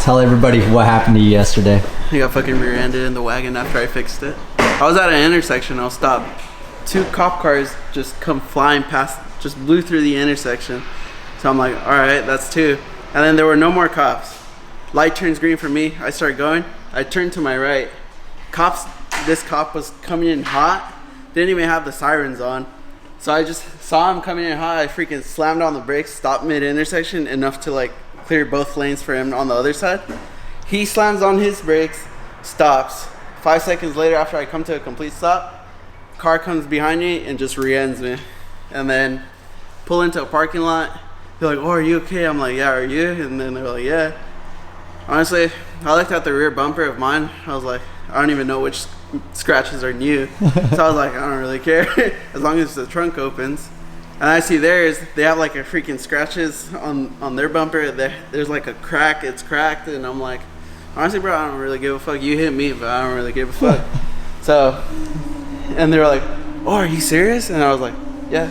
Tell everybody what happened to you yesterday. I got fucking rear-ended in the wagon after I fixed it. I was at an intersection. I was stopped. 2 cop cars just come flying past, just blew through the intersection. So I'm like, all right, that's 2. And then there were no more cops. Light turns green for me. I start going. I turn to my right. This cop was coming in hot. Didn't even have the sirens on. So I just saw him coming in hot. I freaking slammed on the brakes, stopped mid-intersection enough to like clear both lanes for him on the other side. He slams on his brakes, stops. 5 seconds later, after I come to a complete stop, car comes behind me and just rear-ends me. And then pull into a parking lot. They're like, oh, are you okay? I'm like, yeah, are you? And then they're like, yeah. Honestly, I looked at the rear bumper of mine. I was like, I don't even know which scratches are new. So I was like, I don't really care as long as the trunk opens. And I see theirs, they have like a freaking scratches on their bumper. There's like a crack, it's cracked. And I'm like, honestly, bro, I don't really give a fuck. You hit me, but I don't really give a fuck. So, and they were like, oh, are you serious? And I was like, yeah,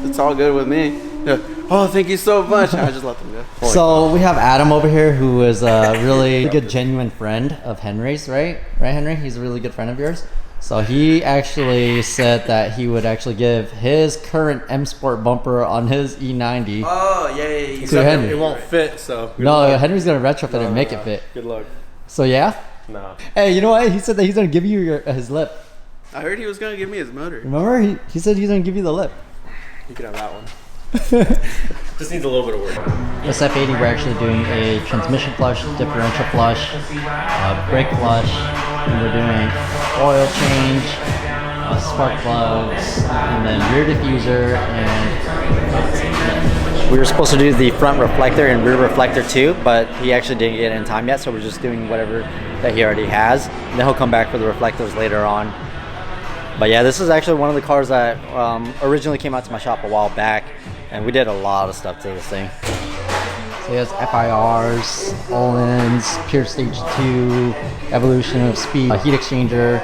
it's all good with me. They're like, oh, thank you so much. And I just let them go. So we have Adam over here, who is a really good, genuine friend of Henry's, right? Right, Henry? He's a really good friend of yours. So he actually said that he would actually give his current M Sport bumper on his E90. Oh, yeah. To Henry. It won't fit, so. No, Henry's going to retrofit it and make it fit. Good luck. So yeah? No. Hey, you know what? He said that he's going to give you his lip. I heard he was going to give me his motor. Remember? He said he's going to give you the lip. You can have that one. Just needs a little bit of work. This F80, we're actually doing a transmission flush, differential flush, brake flush, and we're doing oil change, spark plugs, and then rear diffuser, and we were supposed to do the front reflector and rear reflector too, but he actually didn't get it in time yet, so we're just doing whatever that he already has, and then he'll come back for the reflectors later on. But yeah, this is actually one of the cars that originally came out to my shop a while back, and we did a lot of stuff to this thing. So he has FIRs, Ohlins, Pure Stage 2, Evolution of Speed, heat exchanger.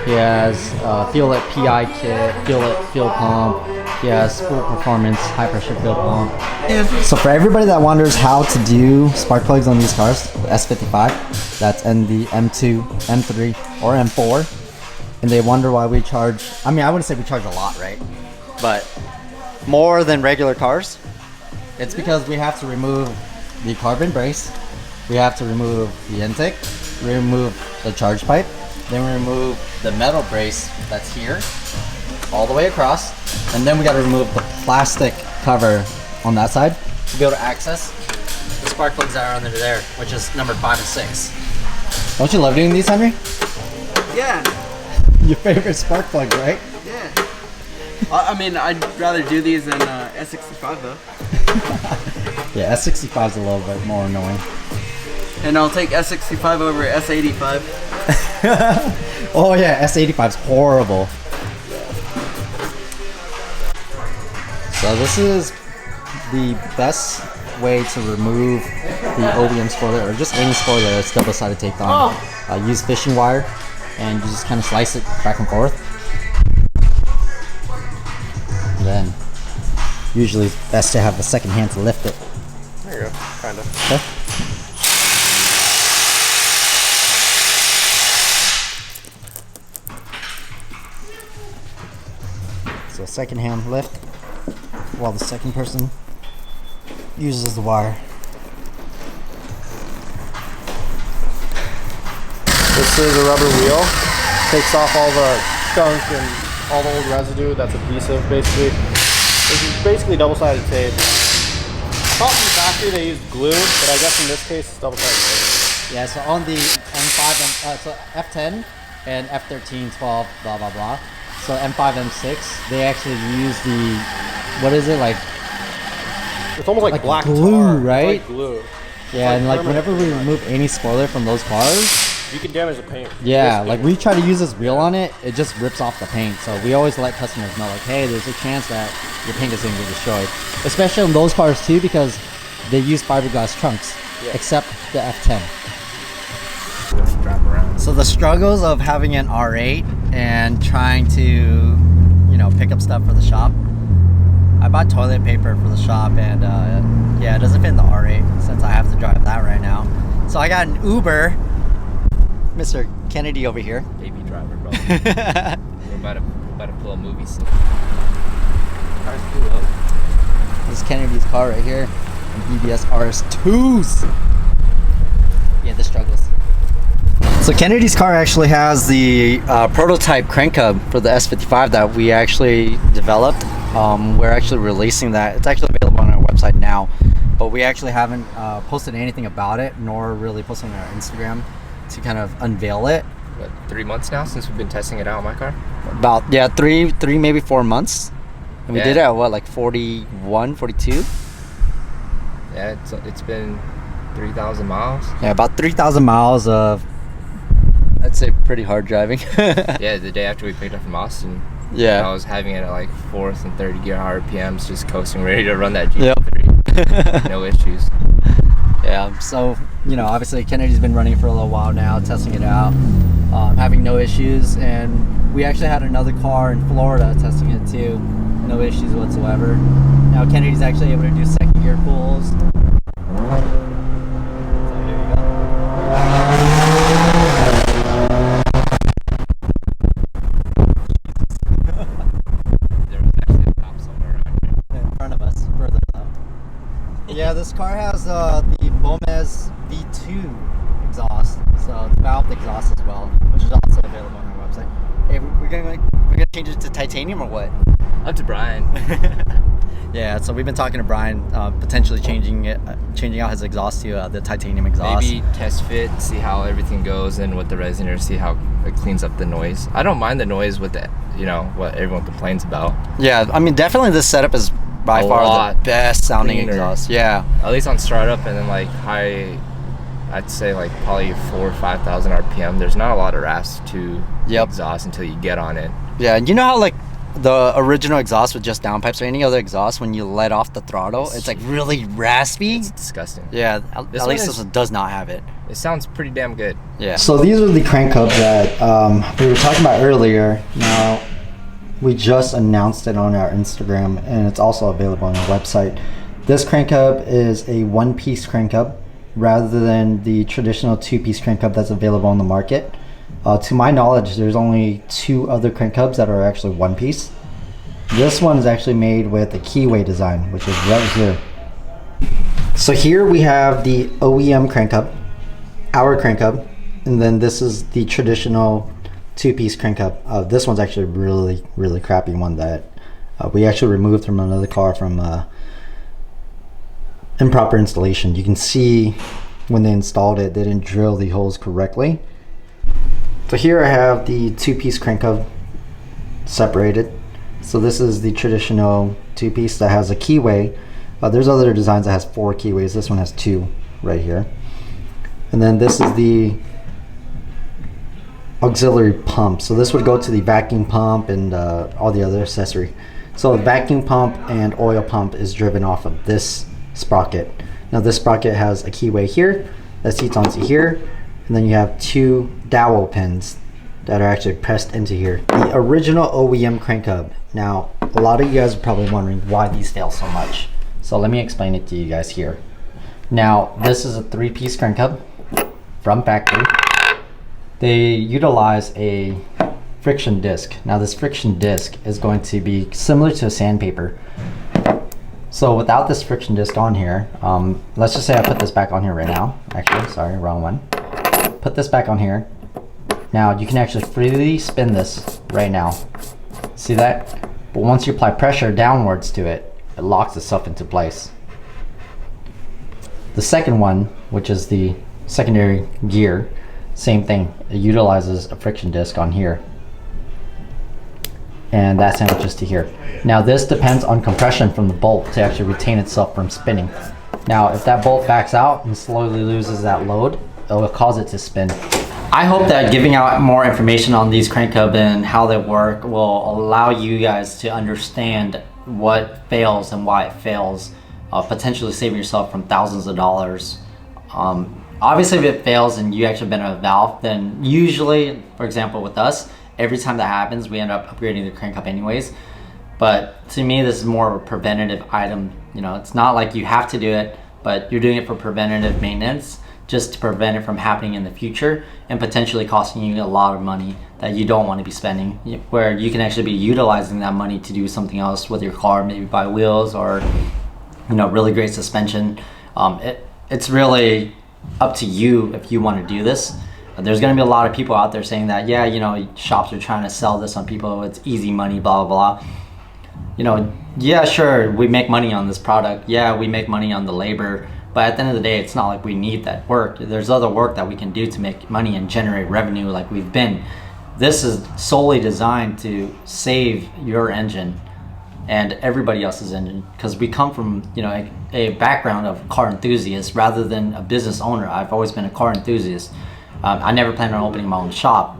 He has Fuel-It PI kit, Fuel-It fuel pump. He has full performance, high pressure fuel pump. So for everybody that wonders how to do spark plugs on these cars, the S55, that's in the M2, M3, or M4. And they wonder why we charge, I mean, I wouldn't say we charge a lot, right? But more than regular cars. It's because we have to remove the carbon brace, we have to remove the intake, remove the charge pipe, then we remove the metal brace that's here, all the way across, and then we gotta remove the plastic cover on that side to be able to access the spark plugs that are under there, which is number 5 and 6. Don't you love doing these, Henry? Yeah. Your favorite spark plug, right? Yeah. I mean, I'd rather do these than S65 though. Yeah, S65 is a little bit more annoying. And I'll take S65 over S85. Oh yeah, S85 is horrible. So this is the best way to remove the OEM spoiler, or just any spoiler that's double-sided taped on. Use fishing wire, and you just kind of slice it back and forth. And then, usually it's best to have the second hand to lift it. There you go, kind of. Okay. So second hand lift, while the second person uses the wire. This is a rubber wheel. Takes off all the gunk and all the old residue that's adhesive, basically. This is basically double-sided tape. I thought from the factory they used glue, but I guess in this case it's double-sided tape. Yeah, so on the M5, so F10 and F13, 12, blah, blah, blah. So M5, M6, they actually use the, what is it, like? It's almost like black glue, tar. right? It's like glue. Yeah, and like whenever we remove any spoiler from those cars, you can damage the paint. Yeah, like we try to use this wheel on it, it just rips off the paint. So we always let customers know, like, hey, there's a chance that your paint is going to get destroyed. Especially on those cars too, because they use fiberglass trunks, except the F10. So the struggles of having an R8 and trying to, you know, pick up stuff for the shop. I bought toilet paper for the shop, and yeah, it doesn't fit in the R8 since I have to drive that right now. So I got an Uber. Mr. Kennedy over here. baby driver, bro. we're about to pull a movie scene. Car's cool up. This is Kennedy's car right here. BBS RS2s. Yeah, the struggles. So Kennedy's car actually has the prototype crank hub for the S55 that we actually developed. We're actually releasing that. It's actually available on our website now, but we actually haven't posted anything about it, nor really posted on our Instagram to kind of unveil it. What, 3 months now since we've been testing it out on my car? About, yeah, three maybe 4 months. And we Yeah. did it at what, like 41, 42? Yeah, it's been 3,000 miles. Yeah, about 3,000 miles of, I'd say, pretty hard driving. Yeah, the day after we picked up from Austin, Yeah. I was having it at like 4th and 30 gear RPMs, just coasting, ready to run that GT3. Yep. No issues. Yeah, so, you know, obviously Kennedy's been running for a little while now, testing it out, having no issues, and we actually had another car in Florida testing it too, no issues whatsoever. Now Kennedy's actually able to do second gear pulls. So here you go. There was actually a cop somewhere around here. In front of us, further though. Yeah, this car has the Gomez V2 exhaust, so the valved exhaust as well, which is also available on our website. Hey, we're gonna change it to titanium or what? Up to Brian. Yeah, so we've been talking to Brian, potentially changing out his exhaust to the titanium exhaust. Maybe test fit, see how everything goes, and with the resonator, see how it cleans up the noise. I don't mind the noise with the, you know, what everyone complains about. Yeah, I mean, definitely this setup is by A far the lot best sounding cleaner. exhaust. Yeah. At least on startup, and then like high, I'd say like probably 4,000 or 5,000 RPM. There's not a lot of rasp to the Yep. exhaust until you get on it. Yeah, and you know how like the original exhaust with just downpipes or any other exhaust, when you let off the throttle, it's like really raspy. It's disgusting. Yeah, at This least one this is- one does not have it. It sounds pretty damn good. Yeah. So these are the crank hubs that we were talking about earlier. Now, we just announced it on our Instagram, and it's also available on our website. This crank hub is a one-piece crank hub rather than the traditional two-piece crank hub that's available on the market. To my knowledge, there's only 2 other crank hubs that are actually one piece. This one is actually made with a keyway design, which is right here. So here we have the OEM crank hub, our crank hub, and then this is the traditional 2-piece crank hub. This one's actually a really crappy one that we actually removed from another car from improper installation. You can see when they installed it, they didn't drill the holes correctly. So here I have the 2-piece crank hub separated. So this is the traditional 2-piece that has a keyway. There's other designs that has 4 keyways. This one has 2 right here. And then this is the auxiliary pump. So this would go to the vacuum pump and all the other accessory. So the vacuum pump and oil pump is driven off of this sprocket. Now this sprocket has a keyway here that seats onto here, and then you have 2 dowel pins that are actually pressed into here. The original OEM crank hub. Now, a lot of you guys are probably wondering why these fail so much. So let me explain it to you guys here. Now, this is a 3-piece crank hub from factory. They utilize a friction disc. Now, this friction disc is going to be similar to a sandpaper. So without this friction disc on here, let's just say I put this back on here right now. Actually, sorry, wrong one. Put this back on here. Now you can actually freely spin this right now. See that? But once you apply pressure downwards to it, it locks itself into place. The second one, which is the secondary gear, same thing. It utilizes a friction disc on here. And that sandwiches to here. Now this depends on compression from the bolt to actually retain itself from spinning. Now if that bolt backs out and slowly loses that load, it will cause it to spin. I hope that giving out more information on these crank hub and how they work will allow you guys to understand what fails and why it fails, potentially saving yourself from thousands of dollars. Obviously if it fails and you actually bend a valve, then usually, for example with us, every time that happens we end up upgrading the crank hub anyways. But to me this is more of a preventative item. You know, it's not like you have to do it, but you're doing it for preventative maintenance just to prevent it from happening in the future and potentially costing you a lot of money that you don't want to be spending, where you can actually be utilizing that money to do something else with your car, maybe buy wheels or, you know, really great suspension. It's really up to you if you want to do this. There's going to be a lot of people out there saying that, yeah, you know, shops are trying to sell this on people, it's easy money, blah, blah, blah. You know, yeah, sure, we make money on this product. Yeah, we make money on the labor. But at the end of the day, it's not like we need that work. There's other work that we can do to make money and generate revenue like we've been. This is solely designed to save your engine and everybody else's engine, because we come from, you know, a background of car enthusiasts rather than a business owner. I've always been a car enthusiast. I never planned on opening my own shop.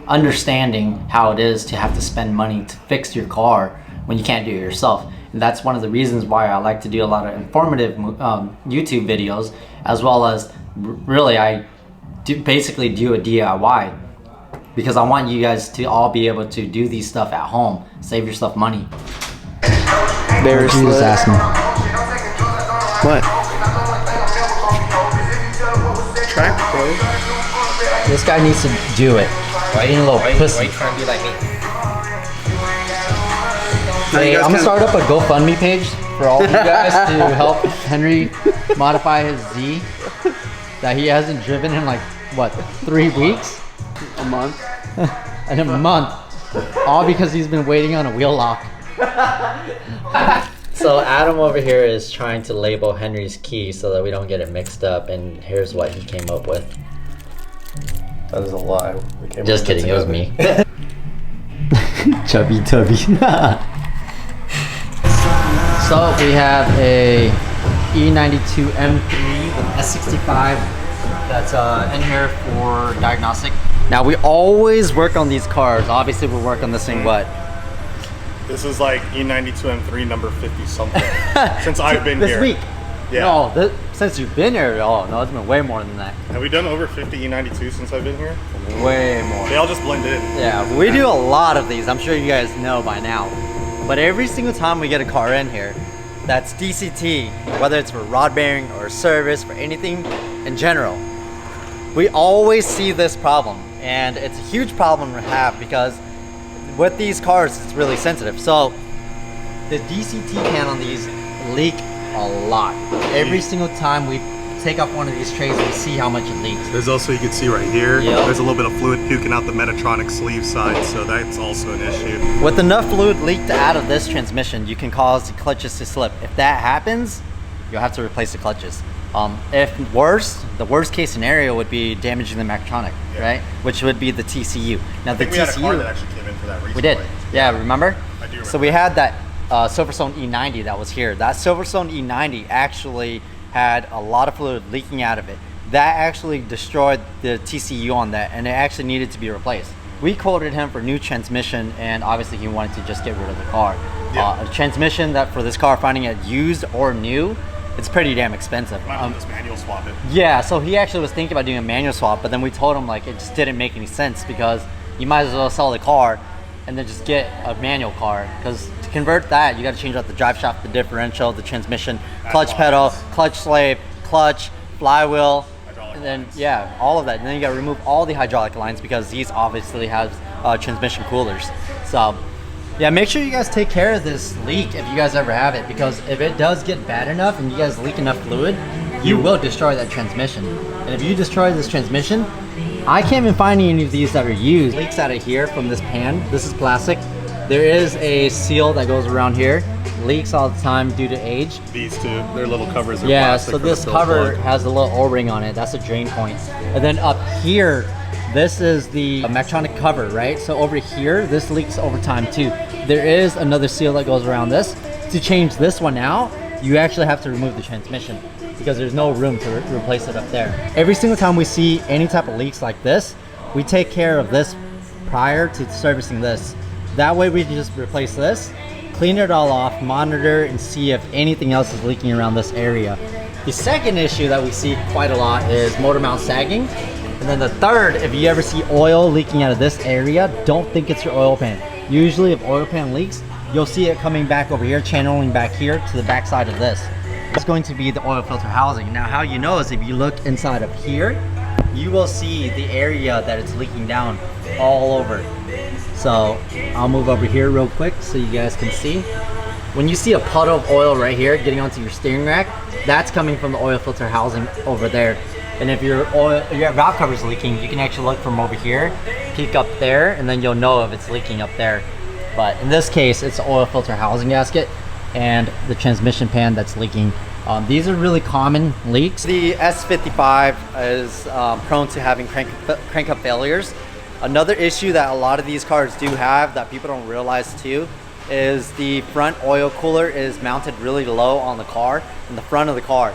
Understanding how it is to have to spend money to fix your car when you can't do it yourself. And that's one of the reasons why I like to do a lot of informative YouTube videos, as well as really I basically do a DIY, because I want you guys to all be able to do these stuff at home, save yourself money. Bear Jesus asked me. What? Track pro? This guy needs to do it. Why being a little pussy. Why you trying to be like me? Hey, I'm gonna start up a GoFundMe page for all of you guys to help Henry modify his Z that he hasn't driven in like, what, 3 weeks? A month. In a month. All because he's been waiting on a wheel lock. So Adam over here is trying to label Henry's key so that we don't get it mixed up, and here's what he came up with. That is a lie. Just kidding, it was me. Chubby tubby. So we have a E92 M3 with S65 that's in here for diagnostic. Now we always work on these cars. Obviously we'll work on this thing, what? This is like E92 M3 number 50 something since I've been here. This week? Yeah. No, since you've been here, oh no, it's been way more than that. Have we done over 50 E92 since I've been here? Way more. They all just blend in. Yeah, we do a lot of these. I'm sure you guys know by now. But every single time we get a car in here that's DCT, whether it's for rod bearing or service, for anything in general, we always see this problem. And it's a huge problem to have because with these cars, it's really sensitive. So the DCT pan on these leak a lot. Every single time we take off one of these trays, we see how much it leaks. There's also, you can see right here, Yep. There's a little bit of fluid puking out the Metatronic sleeve side, so that's also an issue. With enough fluid leaked out of this transmission, you can cause the clutches to slip. If that happens, you'll have to replace the clutches. If worse, the worst case scenario would be damaging the Mectronic, right? Which would be the TCU. Now the We had a car TCU, that actually came in for that recently. we did, yeah, remember? I do remember. So we had that Silverstone E90 that was here. That Silverstone E90 actually had a lot of fluid leaking out of it. That actually destroyed the TCU on that, and it actually needed to be replaced. We quoted him for new transmission, and obviously he wanted to just get rid of the car. Yeah. A transmission that for this car, finding it used or new, it's pretty damn expensive. Might have to just manual swap it. Yeah, so he actually was thinking about doing a manual swap, but then we told him like it just didn't make any sense because you might as well sell the car and then just get a manual car, because to convert that you got to change out the drive shaft, the differential, the transmission, clutch pedal, clutch slave, clutch, flywheel, and then yeah, all of that. And then you got to remove all the hydraulic lines because these obviously have transmission coolers. So yeah, make sure you guys take care of this leak if you guys ever have it, because if it does get bad enough and you guys leak enough fluid, you will destroy that transmission. And if you destroy this transmission, I can't even find any of these that are used. Leaks out of here from this pan. This is plastic. There is a seal that goes around here. Leaks all the time due to age. These two, their little covers are Yeah, plastic so for the this fill cover plug. has a little O-ring on it. That's a drain point. And then up here, this is the Mectronic cover, right? So over here, this leaks over time too. There is another seal that goes around this. To change this one out, you actually have to remove the transmission because there's no room to replace it up there. Every single time we see any type of leaks like this, we take care of this prior to servicing this. That way we can just replace this, clean it all off, monitor and see if anything else is leaking around this area. The second issue that we see quite a lot is motor mount sagging. And then the third, if you ever see oil leaking out of this area, don't think it's your oil pan. Usually if oil pan leaks, you'll see it coming back over here, channeling back here to the back side of this. It's going to be the oil filter housing. Now how you know is if you look inside of here, you will see the area that it's leaking down all over. So I'll move over here real quick so you guys can see. When you see a puddle of oil right here getting onto your steering rack, that's coming from the oil filter housing over there. And if your valve cover is leaking, you can actually look from over here, peek up there, and then you'll know if it's leaking up there. But in this case, it's the oil filter housing gasket and the transmission pan that's leaking. These are really common leaks. The S55 is prone to having crank up failures. Another issue that a lot of these cars do have that people don't realize too is the front oil cooler is mounted really low on the car, in the front of the car.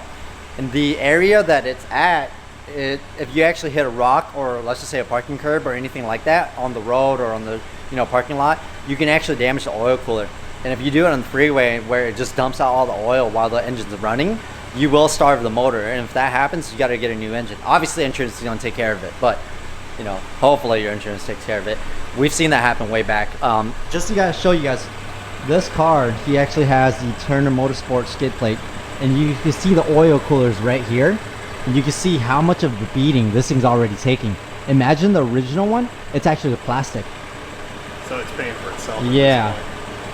And the area that it's at, if you actually hit a rock or let's just say a parking curb or anything like that on the road or on the parking lot, you can actually damage the oil cooler. And if you do it on the freeway where it just dumps out all the oil while the engine's running, you will starve the motor. And if that happens, you got to get a new engine. Obviously insurance is going to take care of it, but hopefully your insurance takes care of it. We've seen that happen way back. Just to show you guys, this car, he actually has the Turner Motorsport skid plate, and you can see the oil coolers right here, and you can see how much of the beating this thing's already taking. Imagine the original one, it's actually the plastic. So it's paying for itself. Yeah,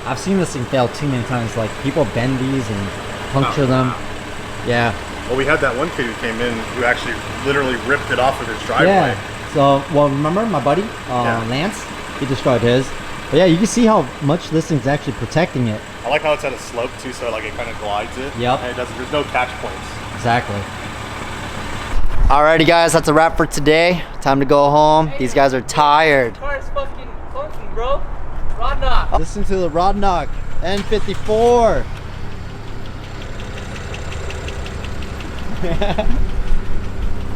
I've seen this thing fail too many times. Like people bend these and puncture them. Yeah. Well, we had that one kid who came in who actually literally ripped it off of his driveway. Yeah. So, well, remember my buddy Lance? He destroyed his. But yeah, you can see how much this thing's actually protecting it. I like how it's at a slope too, so like it kind of glides it. Yep. And there's no catch points. Exactly. Alrighty guys, that's a wrap for today. Time to go home. These guys are tired. The car's fucking clunky, bro. Rod knock. Listen to the rod knock. N54.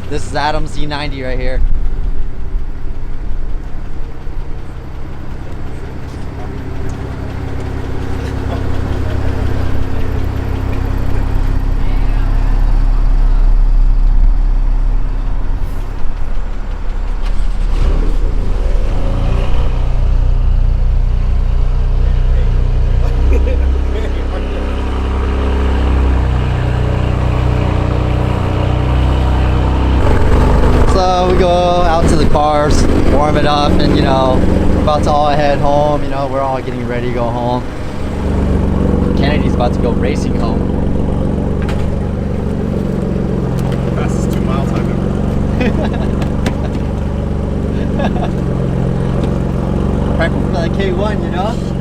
This is Adam's Z90 right here. We go out to the cars, warm it up, and we're about to all head home. We're all getting ready to go home. Kennedy's about to go racing home. Fastest 2 miles I've ever. Practicing for the K1,